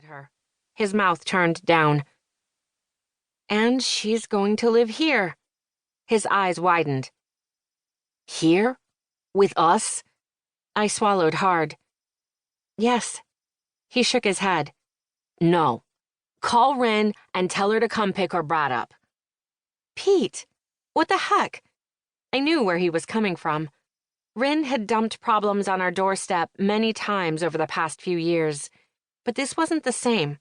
her, his mouth turned down. And she's going to live here. His eyes widened. Here? With us? I swallowed hard. Yes. He shook his head. No. Call Lynn and tell her to come pick her brat up. Pete, what the heck? I knew where he was coming from. Lynn had dumped problems on our doorstep many times over the past few years. But this wasn't the same.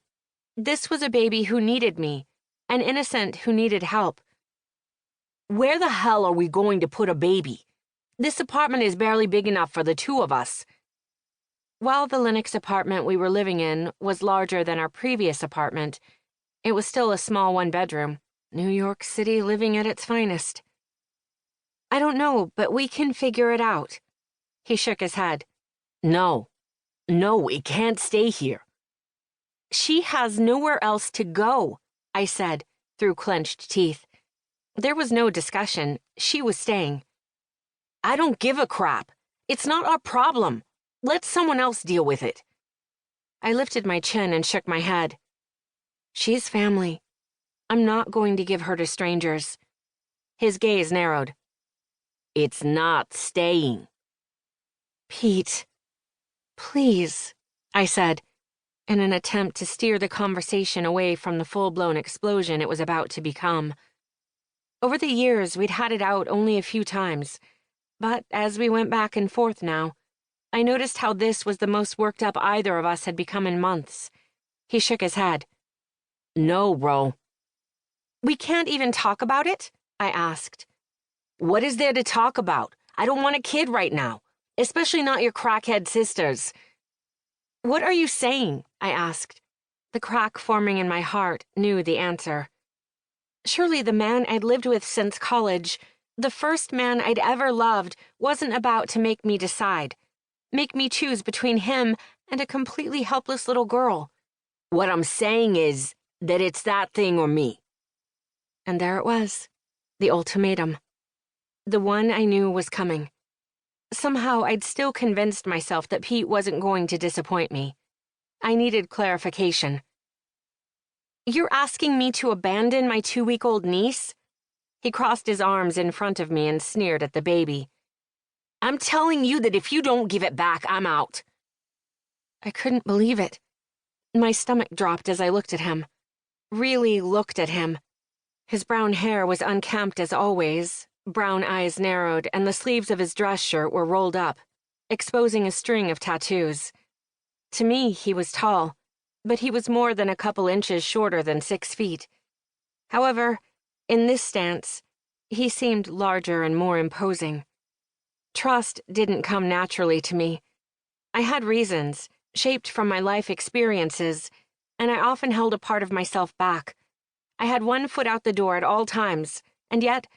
This was a baby who needed me, an innocent who needed help. Where the hell are we going to put a baby? This apartment is barely big enough for the two of us. While the Linux apartment we were living in was larger than our previous apartment, it was still a small one-bedroom. New York City living at its finest. I don't know, but we can figure it out. He shook his head. No, it can't stay here. She has nowhere else to go, I said, through clenched teeth. There was no discussion. She was staying. I don't give a crap. It's not our problem. Let someone else deal with it. I lifted my chin and shook my head. She's family. I'm not going to give her to strangers. His gaze narrowed. It's not staying. Pete, please, I said, in an attempt to steer the conversation away from the full-blown explosion it was about to become. Over the years, we'd had it out only a few times, but as we went back and forth now, I noticed how this was the most worked up either of us had become in months. He shook his head. No, bro. We can't even talk about it? I asked. What is there to talk about? I don't want a kid right now, especially not your crackhead sisters. What are you saying? I asked. The crack forming in my heart knew the answer. Surely the man I'd lived with since college, the first man I'd ever loved, wasn't about to make me decide, make me choose between him and a completely helpless little girl. What I'm saying is that it's that thing or me. And there it was, the ultimatum. The one I knew was coming. Somehow I'd still convinced myself that Pete wasn't going to disappoint me. I needed clarification. You're asking me to abandon my 2-week-old niece? He crossed his arms in front of me and sneered at the baby. I'm telling you that if you don't give it back, I'm out. I couldn't believe it. My stomach dropped as I looked at him. Really looked at him. His brown hair was unkempt as always, brown eyes narrowed, and the sleeves of his dress shirt were rolled up, exposing a string of tattoos. To me, he was tall, but he was more than a couple inches shorter than 6 feet. However, in this stance, he seemed larger and more imposing. Trust didn't come naturally to me. I had reasons, shaped from my life experiences, and I often held a part of myself back. I had one foot out the door at all times, and yet,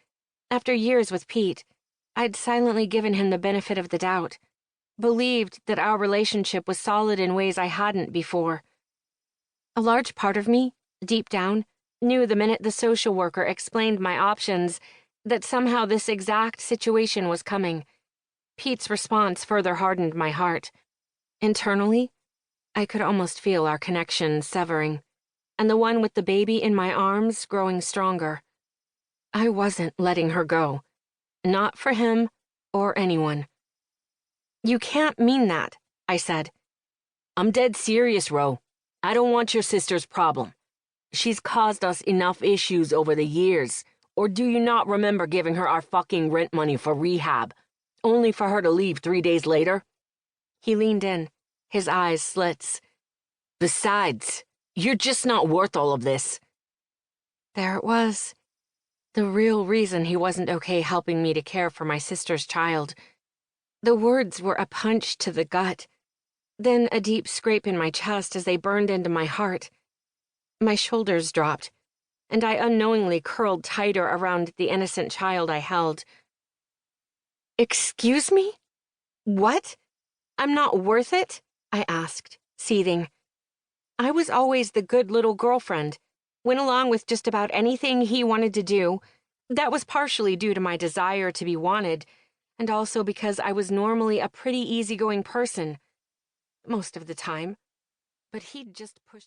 after years with Pete, I'd silently given him the benefit of the doubt, believed that our relationship was solid in ways I hadn't before. A large part of me, deep down, knew the minute the social worker explained my options that somehow this exact situation was coming. Pete's response further hardened my heart. Internally, I could almost feel our connection severing, and the one with the baby in my arms growing stronger. I wasn't letting her go. Not for him or anyone. You can't mean that, I said. I'm dead serious, Ro. I don't want your sister's problem. She's caused us enough issues over the years. Or do you not remember giving her our fucking rent money for rehab, only for her to leave 3 days later? He leaned in, his eyes slits. Besides, you're just not worth all of this. There it was. The real reason he wasn't okay helping me to care for my sister's child. The words were a punch to the gut, then a deep scrape in my chest as they burned into my heart. My shoulders dropped, and I unknowingly curled tighter around the innocent child I held. Excuse me? What? I'm not worth it? I asked, seething. I was always the good little girlfriend, went along with just about anything he wanted to do. That was partially due to my desire to be wanted, and also because I was normally a pretty easygoing person. Most of the time. But he'd just pushed me.